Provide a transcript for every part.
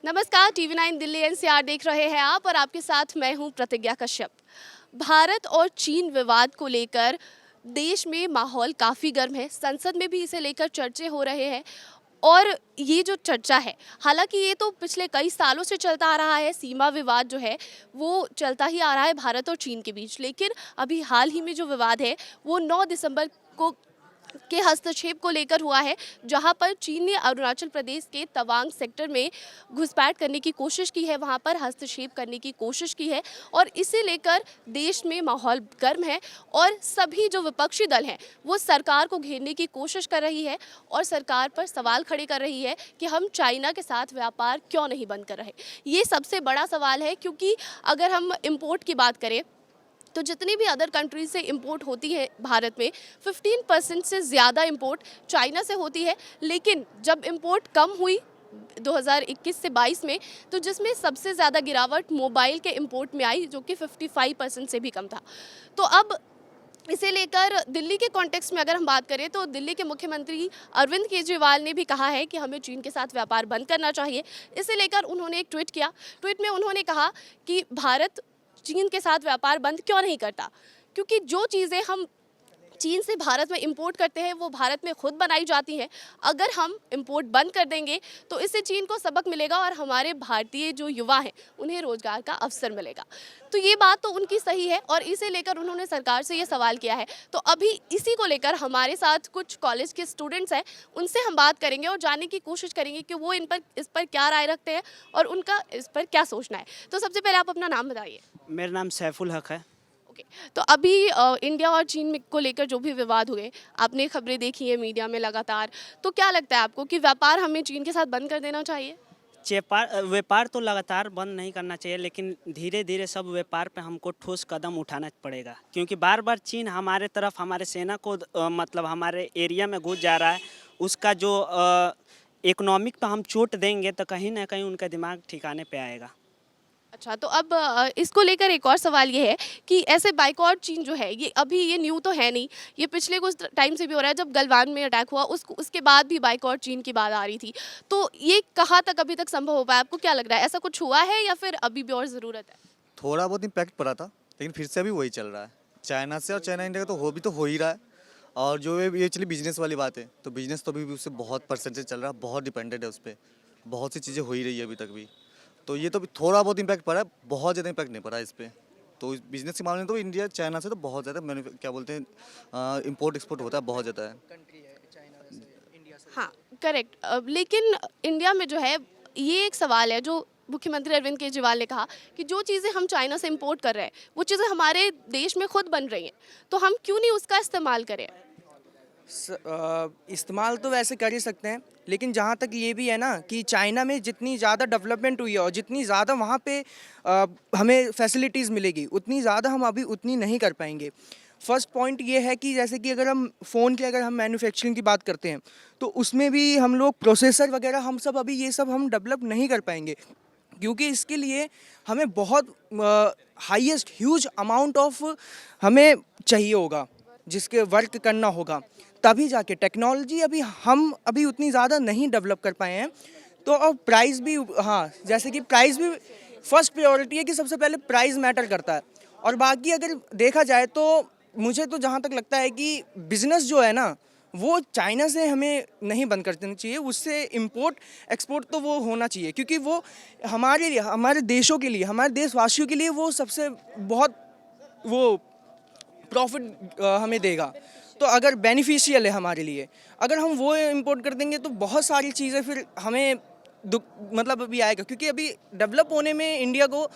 नमस्कार, TV9 Delhi NCR देख रहे हैं आप और आपके साथ मैं हूं प्रतिज्ञा कश्यप। भारत और चीन विवाद को लेकर देश में माहौल काफ़ी गर्म है। संसद में भी इसे लेकर चर्चे हो रहे हैं और ये जो चर्चा है, हालांकि ये तो पिछले कई सालों से चलता आ रहा है। सीमा विवाद जो है वो चलता ही आ रहा है भारत और चीन के बीच, लेकिन अभी हाल ही में जो विवाद है वो 9 दिसंबर को के हस्तक्षेप को लेकर हुआ है, जहां पर चीन ने अरुणाचल प्रदेश के तवांग सेक्टर में घुसपैठ करने की कोशिश की है, वहां पर हस्तक्षेप करने की कोशिश की है और इसे लेकर देश में माहौल गर्म है और सभी जो विपक्षी दल हैं वो सरकार को घेरने की कोशिश कर रही है और सरकार पर सवाल खड़े कर रही है कि हम चाइना के साथ व्यापार क्यों नहीं बंद कर रहे। ये सबसे बड़ा सवाल है, क्योंकि अगर हम इम्पोर्ट की बात करें तो जितनी भी अदर कंट्रीज से इंपोर्ट होती है भारत में 15% से ज़्यादा इंपोर्ट चाइना से होती है। लेकिन जब इंपोर्ट कम हुई 2021 से 22 में, तो जिसमें सबसे ज़्यादा गिरावट मोबाइल के इंपोर्ट में आई, जो कि 55% से भी कम था। तो अब इसे लेकर दिल्ली के कॉन्टेक्स्ट में अगर हम बात करें तो दिल्ली के मुख्यमंत्री अरविंद केजरीवाल ने भी कहा है कि हमें चीन के साथ व्यापार बंद करना चाहिए। इसे लेकर उन्होंने एक ट्वीट किया। ट्वीट में उन्होंने कहा कि भारत चीन के साथ व्यापार बंद क्यों नहीं करता, क्योंकि जो चीज़ें हम चीन से भारत में इंपोर्ट करते हैं वो भारत में खुद बनाई जाती हैं। अगर हम इंपोर्ट बंद कर देंगे तो इससे चीन को सबक मिलेगा और हमारे भारतीय जो युवा हैं उन्हें रोजगार का अवसर मिलेगा। तो ये बात तो उनकी सही है और इसे लेकर उन्होंने सरकार से ये सवाल किया है। तो अभी इसी को लेकर हमारे साथ कुछ कॉलेज के स्टूडेंट्स हैं, उनसे हम बात करेंगे और जानने की कोशिश करेंगे कि वो इस पर क्या राय रखते हैं और उनका इस पर क्या सोचना है। तो सबसे पहले आप अपना नाम बताइए। मेरा नाम सैफुल हक है। तो अभी इंडिया और चीन को लेकर जो भी विवाद हुए, आपने खबरें देखी है मीडिया में लगातार, तो क्या लगता है आपको कि व्यापार हमें चीन के साथ बंद कर देना चाहिए? व्यापार तो लगातार बंद नहीं करना चाहिए, लेकिन धीरे धीरे सब व्यापार पे हमको ठोस कदम उठाना पड़ेगा, क्योंकि बार बार चीन हमारे तरफ हमारे सेना को मतलब हमारे एरिया में घुस जा रहा है। उसका जो इकोनॉमिक पे हम चोट देंगे तो कहीं ना कहीं उनका दिमाग ठिकाने पे आएगा। अच्छा, तो अब इसको लेकर एक और सवाल ये है कि ऐसे बाइकॉट चीन जो है ये अभी ये न्यू तो है नहीं, ये पिछले कुछ टाइम से भी हो रहा है। जब गलवान में अटैक हुआ उसके बाद भी बाइकॉट चीन की बात आ रही थी। तो ये कहाँ तक अभी तक संभव हो पाया? आपको क्या लग रहा है, ऐसा कुछ हुआ है या फिर अभी भी और ज़रूरत है? थोड़ा बहुत इम्पैक्ट पड़ा था, लेकिन फिर से अभी वही चल रहा है चाइना से। और चाइना इंडिया का तो हो ही रहा है। और जो ये चली बिजनेस वाली बात है, तो बिजनेस तो अभी भी उससे बहुत परसेंटेज चल रहा है, बहुत डिपेंडेंट है उस पर। बहुत सी चीज़ें हो ही रही है अभी तक भी। तो ये तो थोड़ा बहुत इम्पैक्ट पड़ा है, बहुत ज़्यादा इम्पैक्ट नहीं पड़ा इस पर। तो बिजनेस के मामले में तो इंडिया चाइना से तो बहुत ज़्यादा क्या बोलते हैं इम्पोर्ट एक्सपोर्ट होता है, बहुत ज़्यादा है। हाँ, करेक्ट। लेकिन इंडिया में जो है ये एक सवाल है जो मुख्यमंत्री अरविंद केजरीवाल ने कहा कि जो चीज़ें हम चाइना से इंपोर्ट कर रहे हैं वो चीज़ें हमारे देश में खुद बन रही हैं, तो हम क्यों नहीं उसका इस्तेमाल करें? इस्तेमाल तो वैसे कर ही सकते हैं, लेकिन जहाँ तक ये भी है ना कि चाइना में जितनी ज़्यादा डेवलपमेंट हुई है और जितनी ज़्यादा वहाँ पे हमें फैसिलिटीज़ मिलेगी, उतनी ज़्यादा हम अभी उतनी नहीं कर पाएंगे। फर्स्ट पॉइंट ये है कि जैसे कि अगर हम फ़ोन की अगर हम मैन्युफैक्चरिंग की बात करते हैं तो उसमें भी हम लोग प्रोसेसर वगैरह हम सब अभी ये सब हम डेवलप नहीं कर पाएंगे, क्योंकि इसके लिए हमें बहुत हाईएस्ट ह्यूज अमाउंट ऑफ हमें चाहिए होगा, जिसके वर्क करना होगा, तभी जाके टेक्नोलॉजी हम अभी उतनी ज़्यादा नहीं डेवलप कर पाए हैं। तो और प्राइस भी, हाँ, जैसे कि प्राइस भी फर्स्ट प्रायोरिटी है कि सबसे पहले प्राइस मैटर करता है। और बाकी अगर देखा जाए तो मुझे तो जहाँ तक लगता है कि बिज़नेस जो है ना वो चाइना से हमें नहीं बंद कर देना चाहिए, उससे इंपोर्ट एक्सपोर्ट तो वो होना चाहिए, क्योंकि वो हमारे लिए, हमारे देशों के लिए, हमारे देशवासियों के लिए वो सबसे बहुत वो प्रॉफिट हमें देगा। तो अगर बेनिफिशियल है हमारे लिए, अगर हम वो इंपोर्ट कर देंगे तो बहुत सारी चीज़ें फिर हमें मतलब अभी आएगा, क्योंकि अभी डेवलप होने में इंडिया को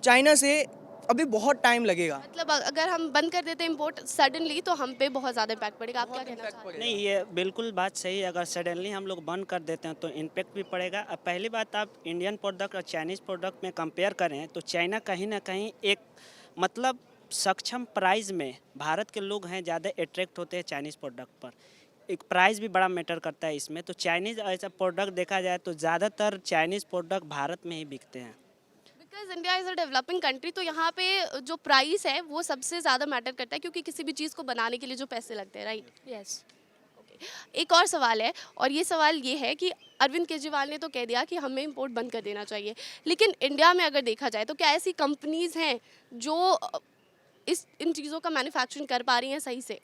चाइना से अभी बहुत टाइम लगेगा। मतलब अगर हम बंद कर देते इंपोर्ट सडनली तो हम पे बहुत ज़्यादा इम्पैक्ट पड़ेगा। आप क्या कहना चाहते हैं? नहीं, ये बिल्कुल बात सही है। अगर सडनली हम लोग बंद कर देते हैं तो इम्पैक्ट भी पड़ेगा। अब पहली बात, आप इंडियन प्रोडक्ट और चाइनीज़ प्रोडक्ट में कंपेयर करें तो चाइना कहीं ना कहीं एक मतलब सक्षम प्राइस में भारत के लोग हैं ज़्यादा अट्रैक्ट होते हैं चाइनीज़ प्रोडक्ट पर। एक प्राइस भी बड़ा मैटर करता है इसमें। तो चाइनीज़ ऐसा प्रोडक्ट देखा जाए तो ज़्यादातर चाइनीज़ प्रोडक्ट भारत में ही बिकते हैं। Because India is a developing country, तो यहाँ पे जो प्राइस है वो सबसे ज़्यादा मैटर करता है, क्योंकि किसी भी चीज़ को बनाने के लिए जो पैसे लगते हैं, राइट? यस। ओके, एक और सवाल है, और ये सवाल ये है कि अरविंद केजरीवाल ने तो कह दिया कि हमें इंपोर्ट बंद कर देना चाहिए, लेकिन इंडिया में अगर देखा जाए तो क्या ऐसी कंपनीज हैं जो इन चीज़ों का मैन्युफैक्चरिंग कर पा रही हैं सही से?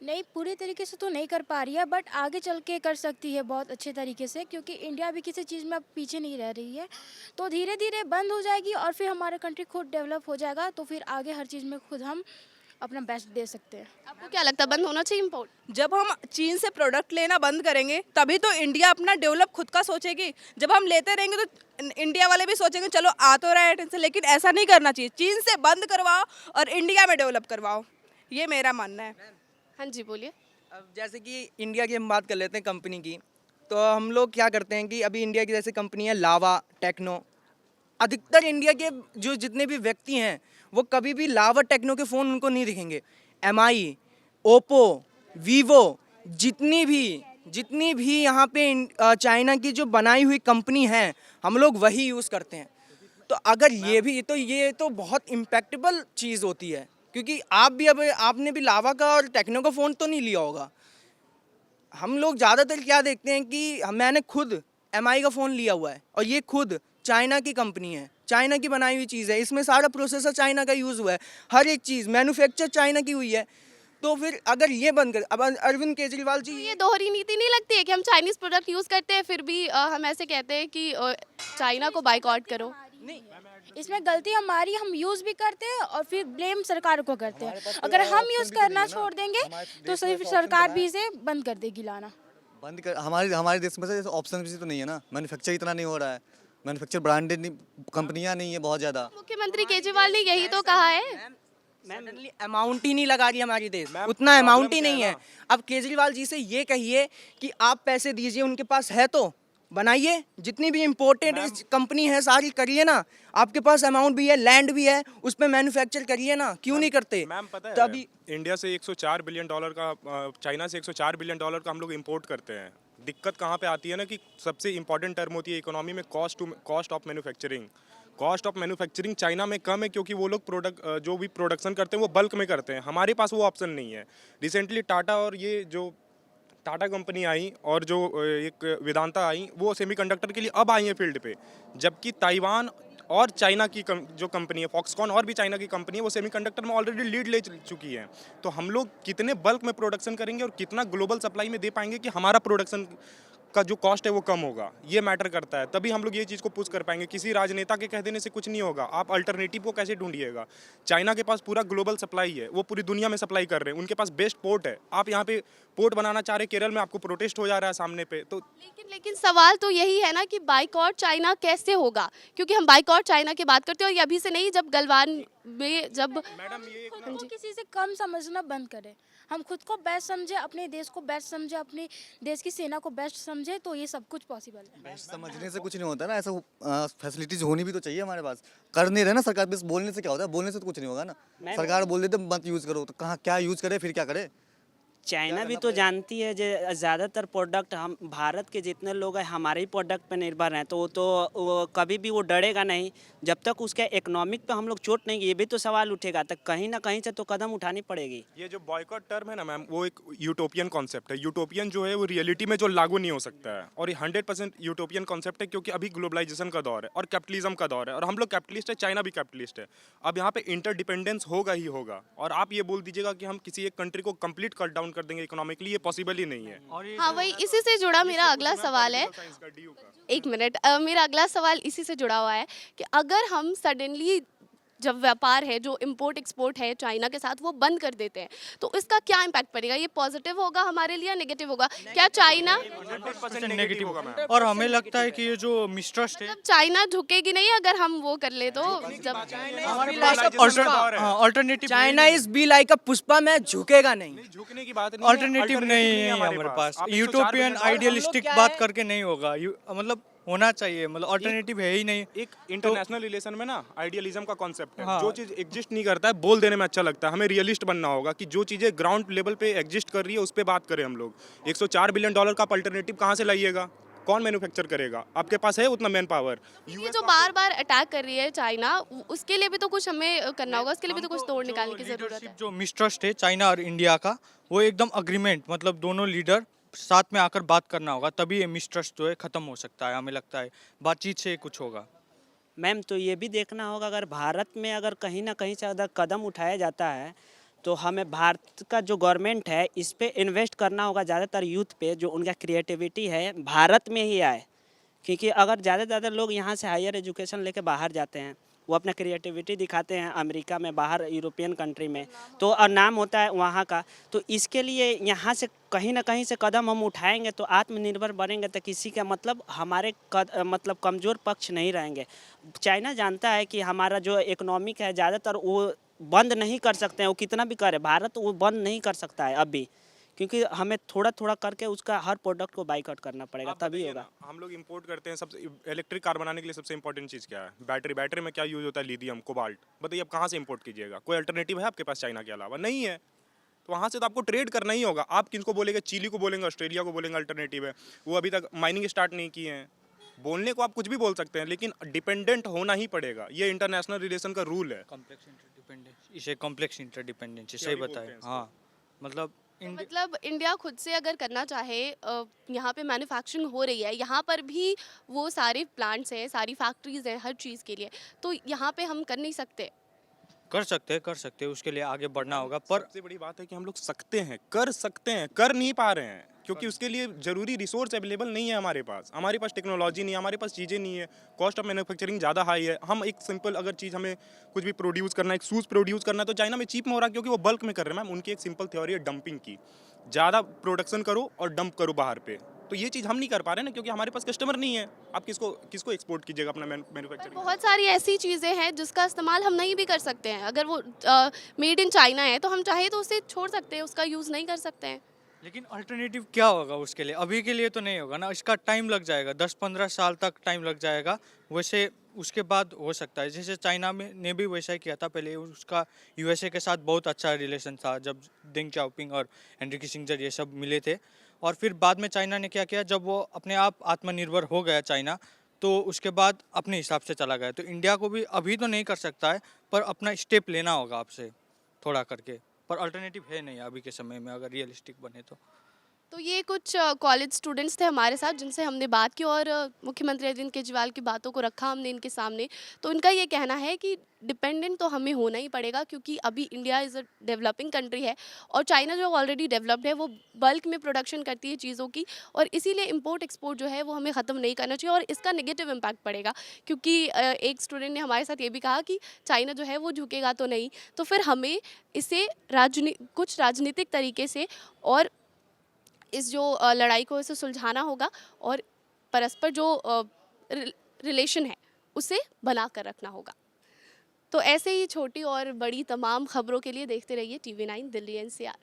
नहीं, पूरे तरीके से तो नहीं कर पा रही है, बट आगे चल के कर सकती है बहुत अच्छे तरीके से, क्योंकि इंडिया भी किसी चीज़ में अब पीछे नहीं रह रही है। तो धीरे धीरे बंद हो जाएगी और फिर हमारा कंट्री खुद डेवलप हो जाएगा, तो फिर आगे हर चीज़ में खुद हम अपना बेस्ट दे सकते हैं। आपको क्या लगता है बंद होना चाहिए इंपोर्ट? जब हम चीन से प्रोडक्ट लेना बंद करेंगे तभी तो इंडिया अपना डेवलप खुद का सोचेगी। जब हम लेते रहेंगे तो इंडिया वाले भी सोचेंगे चलो आ तो रहा है टेंशन, लेकिन ऐसा नहीं करना चाहिए। चीन से बंद करवाओ और इंडिया में डेवलप करवाओ, ये मेरा मानना है। हाँ जी, बोलिए। अब जैसे कि इंडिया की हम बात कर लेते हैं कंपनी की, तो हम लोग क्या करते हैं कि अभी इंडिया की जैसे कंपनी है लावा, टेक्नो, अधिकतर इंडिया के जो जितने भी व्यक्ति हैं वो कभी भी लावा टेक्नो के फ़ोन उनको नहीं दिखेंगे। एमआई, ओप्पो, वीवो, जितनी भी यहाँ पे चाइना की जो बनाई हुई कंपनी है हम लोग वही यूज़ करते हैं। तो अगर ये तो बहुत इम्पैक्टेबल चीज़ होती है, क्योंकि आपने भी लावा का और टेक्नो का फ़ोन तो नहीं लिया होगा। हम लोग ज़्यादातर क्या देखते हैं कि मैंने खुद एमआई का फ़ोन लिया हुआ है और ये खुद चाइना की कंपनी है, चाइना की बनाई हुई चीज़ है, इसमें सारा प्रोसेसर चाइना का यूज़ हुआ है, हर एक चीज़ मैन्युफैक्चर चाइना की हुई है। तो फिर अगर ये बंद कर, अब अरविंद केजरीवाल जी तो ये दोहरी नीति नहीं लगती है कि हम चाइनीज़ प्रोडक्ट यूज़ करते हैं फिर भी हम ऐसे कहते हैं कि चाइना को बाइकआउट करो? नहीं, इसमें गलती हमारी, हम यूज़ भी करते हैं और फिर ब्लेम सरकार को करते हैं। अगर हम यूज़ करना छोड़ देंगे तो सिर्फ सरकार भी इसे बंद कर देगी लाना। बंद कर, हमारे देश में से ऑप्शन भी तो नहीं है ना, मैन्युफैक्चर इतना नहीं हो रहा है, मैन्युफैक्चर ब्रांडेड कंपनियां नहीं है बहुत ज़्यादा। मुख्यमंत्री केजरीवाल ने यही तो कहा है। सडनली अमाउंट ही नहीं लगा रही हमारी देश, उतना अमाउंट ही नहीं है। अब केजरीवाल जी से ये कहिए कि आप पैसे दीजिए, उनके पास है तो बनाइए, जितनी भी इम्पोर्टेड कंपनी है सारी करिए ना, आपके पास अमाउंट भी है, लैंड भी है, उस पर मैन्युफैक्चर करिए ना, क्यों नहीं करते? मैम पता है तभी इंडिया से 104 बिलियन डॉलर का, चाइना से 104 बिलियन डॉलर का हम लोग इंपोर्ट करते हैं। दिक्कत कहाँ पे आती है ना कि सबसे इंपॉर्टेंट टर्म होती है इकोनॉमी में cost of manufacturing. Cost of manufacturing China में कम है क्योंकि वो लोग जो भी प्रोडक्शन करते हैं वो बल्क में करते हैं, हमारे पास वो ऑप्शन नहीं है। रिसेंटली टाटा और ये जो टाटा कंपनी आई और जो एक वेदांता आई वो सेमीकंडक्टर के लिए अब आई है फील्ड पे, जबकि ताइवान और चाइना की जो कंपनी है फॉक्सकॉन और भी चाइना की कंपनी है वो सेमीकंडक्टर में ऑलरेडी लीड ले चुकी है। तो हम लोग कितने बल्क में प्रोडक्शन करेंगे और कितना ग्लोबल सप्लाई में दे पाएंगे कि हमारा प्रोडक्शन का जो कॉस्ट है वो कम होगा, ये मैटर करता है। तभी हम लोग ये चीज़ को पुश कर पाएंगे। किसी राजनेता के कह देने से कुछ नहीं होगा, आप अल्टरनेटिव को कैसे ढूंढिएगा? चाइना के पास पूरा ग्लोबल सप्लाई है, वो पूरी दुनिया में सप्लाई कर रहे हैं, उनके पास बेस्ट पोर्ट है। आप यहाँ पे पोर्ट बनाना चाह रहे केरल में, आपको प्रोटेस्ट हो जा रहा है सामने पे। तो लेकिन सवाल तो यही है ना कि बाइकआउट चाइना कैसे होगा, क्योंकि हम बाइकआउट चाइना की बात करते हैं और ये अभी से नहीं, जब गलवान में जब मैडम ये खुद को किसी से कम समझना बंद करें, हम खुद को बेस्ट समझे, अपने देश को बेस्ट समझे, अपने देश की सेना को बेस्ट समझे, तो ये सब कुछ पॉसिबल है। बेस्ट समझने से कुछ नहीं होता ना, ऐसा फैसिलिटीज होनी भी तो चाहिए हमारे पास। कर नहीं रहे ना सरकार, बस बोलने से क्या होता है? बोलने से तो कुछ नहीं होगा ना। सरकार बोल देते मत यूज़ करो, तो कहाँ क्या यूज़ करे, फिर क्या करे? चाइना भी तो जानती है जो ज़्यादातर प्रोडक्ट हम भारत के जितने लोग हैं हमारे ही प्रोडक्ट पे निर्भर हैं, तो वो कभी भी वो डरेगा नहीं जब तक उसके इकोनॉमिक पे हम लोग चोट नहीं, ये भी तो सवाल उठेगा। तो कहीं ना कहीं से तो कदम उठानी पड़ेगी। ये जो बॉयकॉट टर्म है ना मैम, वो एक यूटोपियन कॉन्सेप्ट है। यूटोपियन जो है वो रियलिटी में जो लागू नहीं हो सकता है, और ये 100% यूटोपियन कॉन्सेप्ट है क्योंकि अभी ग्लोबलाइजेशन का दौर है और कैपिटलिज्म का दौर है, और हम लोग कैपिटलिस्ट है, चाइना भी कैपिटलिस्ट है। अब यहाँ पे इंटरडिपेंडेंस होगा ही होगा, और आप ये बोल दीजिएगा कि हम किसी एक कंट्री को कंप्लीट कट डाउन कर देंगे इकोनॉमिकली, ये पॉसिबल ही नहीं है। हाँ, वही इसी से जुड़ा मेरा अगला सवाल है। एक मिनट, मेरा अगला सवाल इसी से जुड़ा हुआ है कि अगर हम सडनली जब व्यापार है जो इंपोर्ट एक्सपोर्ट है चाइना के साथ वो बंद कर देते हैं तो इसका क्या इम्पैक्ट पड़ेगा? ये पॉजिटिव होगा हमारे लिए या नेगेटिव होगा? क्या चाइना नेगेटिव होगा मैम। और हमें लगता है कि ये जो मिसट्रस्ट है, मतलब चाइना झुकेगी नहीं अगर हम वो कर ले तो? जब हमारे पास alternative China is be like a Pushpa, मैं झुकेगा नहीं। झुकने की बात नहीं है, अल्टरनेटिव नहीं है हमारे पास। आप 104 यूटोपियन बिलियन आइडियलिस्टिक क्या बात है? करके नहीं होगा, मतलब होना चाहिए, मतलब अल्टरनेटिव है ही नहीं। एक इंटरनेशनल रिलेशन में ना आइडियलिज्म का कॉन्सेप्ट है। हाँ। जो चीज एग्जिस्ट नहीं करता है बोल देने में अच्छा लगता है, हमें रियलिस्ट बनना होगा कि जो चीजें ग्राउंड लेवल पे एग्जिस्ट कर रही है उस पर बात करें हम लोग। 104 बिलियन डॉलर का अल्टरनेटिव कहाँ से लाइएगा? कौन मैन्युफैक्चर करेगा? आपके पास है उतना मैन पावर? ये जो बार बार अटैक कर रही है चाइना, उसके लिए भी तो कुछ हमें करना होगा, उसके लिए भी तो कुछ तोड़ निकालने की जरूरत है। जो मिसट्रस्ट है चाइना और इंडिया का, वो एकदम अग्रीमेंट, मतलब दोनों लीडर साथ में आकर बात करना होगा, तभी ये मिसट्रस्ट जो है ख़त्म हो सकता है। हमें लगता है बातचीत से कुछ होगा। मैम तो ये भी देखना होगा, अगर भारत में अगर कहीं ना कहीं से अगर कदम उठाया जाता है तो हमें भारत का जो गवर्नमेंट है इस पे इन्वेस्ट करना होगा, ज़्यादातर यूथ पे, जो उनका क्रिएटिविटी है भारत में ही आए। क्योंकि अगर ज़्यादा से ज़्यादा लोग यहाँ से हायर एजुकेशन लेके बाहर जाते हैं, वो अपना क्रिएटिविटी दिखाते हैं अमेरिका में, बाहर यूरोपियन कंट्री में, तो और नाम होता है वहाँ का। तो इसके लिए यहाँ से कहीं ना कहीं से कदम हम उठाएंगे तो आत्मनिर्भर बनेंगे, तो किसी का मतलब हमारे मतलब कमज़ोर पक्ष नहीं रहेंगे। चाइना जानता है कि हमारा जो इकोनॉमिक है ज़्यादातर वो बंद नहीं कर सकते हैं, वो कितना भी करे भारत वो बंद नहीं कर सकता है अभी, क्योंकि हमें थोड़ा थोड़ा करके उसका हर प्रोडक्ट को बाइकआउट करना पड़ेगा, आप तभी बताइए होगा। ना, हम लोग इंपोर्ट करते हैं। सबसे इलेक्ट्रिक कार बनाने के लिए सबसे इंपॉर्टेंट चीज़ क्या है? बैटरी में क्या यूज होता है? Lithium, cobalt. बताइए आप कहाँ से इंपोर्ट कीजिएगा? कोई अल्टरनेटिव है आपके पास चाइना के अलावा? नहीं है। तो वहाँ से तो आपको ट्रेड करना ही होगा। आप किनको बोलेंगे? चिली को बोलेंगे, ऑस्ट्रेलिया को बोलेंगे अल्टरनेटिव है, वो अभी तक माइनिंग स्टार्ट नहीं किए हैं। बोलने को आप कुछ भी बोल सकते हैं, लेकिन डिपेंडेंट होना ही पड़ेगा। ये इंटरनेशनल रिलेशन का रूल है। कॉम्प्लेक्स इंटरडिपेंडेंसी, इसे कॉम्प्लेक्स इंटरडिपेंडेंसी सही बताया। हाँ, मतलब मतलब इंडिया खुद से अगर करना चाहे, यहाँ पे मैन्युफैक्चरिंग हो रही है, यहाँ पर भी वो सारे प्लांट्स हैं, सारी फैक्ट्रीज हैं हर चीज़ के लिए, तो यहाँ पे हम कर नहीं सकते? कर सकते हैं, उसके लिए आगे बढ़ना होगा। पर सबसे बड़ी बात है कि हम लोग सकते हैं, कर सकते हैं, कर नहीं पा रहे हैं, क्योंकि उसके लिए जरूरी रिसोर्स अवेलेबल नहीं है हमारे पास टेक्नोलॉजी नहीं है, हमारे पास चीज़ें नहीं है, कॉस्ट ऑफ मैन्युफैक्चरिंग ज़्यादा हाई है। हम एक सिंपल अगर चीज़ हमें कुछ भी प्रोड्यूस करना है, एक शूज़ प्रोड्यूस करना है, तो चाइना में चीप में हो रहा है, क्योंकि वो बल्क में कर रहे हैं। मैम उनकी एक सिंपल थ्योरी है डंपिंग की, ज़्यादा प्रोडक्शन करो और डंप करो बाहर पे। तो ये चीज़ हम नहीं कर पा रहे ना, क्योंकि हमारे पास कस्टमर नहीं है। आप किसको एक्सपोर्ट कीजिएगा अपना मैन्युफैक्चरिंग? बहुत सारी ऐसी चीज़ें हैं जिसका इस्तेमाल हम नहीं भी कर सकते हैं। अगर वो मेड इन चाइना है तो हम चाहे तो उसे छोड़ सकते हैं, उसका यूज़ नहीं कर सकते हैं। लेकिन अल्टरनेटिव क्या होगा उसके लिए? अभी के लिए तो नहीं होगा ना, इसका टाइम लग जाएगा, 10-15 साल तक टाइम लग जाएगा। वैसे उसके बाद हो सकता है, जैसे चाइना में ने भी वैसा ही किया था। पहले उसका यूएसए के साथ बहुत अच्छा रिलेशन था, जब डेंग चाओपिंग और हेनरी किसिंजर ये सब मिले थे। और फिर बाद में चाइना ने क्या किया, जब वो अपने आप आत्मनिर्भर हो गया चाइना, तो उसके बाद अपने हिसाब से चला गया। तो इंडिया को भी अभी तो नहीं कर सकता है, पर अपना स्टेप लेना होगा आपसे थोड़ा करके। पर अल्टरनेटिव है नहीं अभी के समय में, अगर रियलिस्टिक बने तो ये कुछ कॉलेज स्टूडेंट्स थे हमारे साथ जिनसे हमने बात की और मुख्यमंत्री अरविंद केजरीवाल की बातों को रखा हमने इनके सामने। तो इनका ये कहना है कि डिपेंडेंट तो हमें होना ही पड़ेगा, क्योंकि अभी India is a developing country है और चाइना जो ऑलरेडी डेवलप्ड है वो बल्क में प्रोडक्शन करती है चीज़ों की, और इसीलिए इंपोर्ट एक्सपोर्ट जो है वो हमें ख़त्म नहीं करना चाहिए और इसका नेगेटिव इम्पैक्ट पड़ेगा। क्योंकि एक स्टूडेंट ने हमारे साथ ये भी कहा कि चाइना जो है वो झुकेगा तो नहीं, तो फिर हमें इसे कुछ राजनीतिक तरीके से और इस जो लड़ाई को इसे सुलझाना होगा और परस्पर जो रिलेशन है उसे बना कर रखना होगा। तो ऐसे ही छोटी और बड़ी तमाम खबरों के लिए देखते रहिए TV9 Delhi NCR।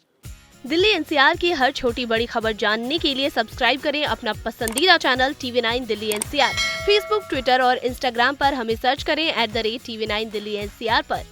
Delhi NCR की हर छोटी बड़ी खबर जानने के लिए सब्सक्राइब करें अपना पसंदीदा channel TV9 Delhi NCR। Facebook, Twitter और इंस्टाग्राम पर हमें सर्च करें @TV9 दिल्ली NCR पर।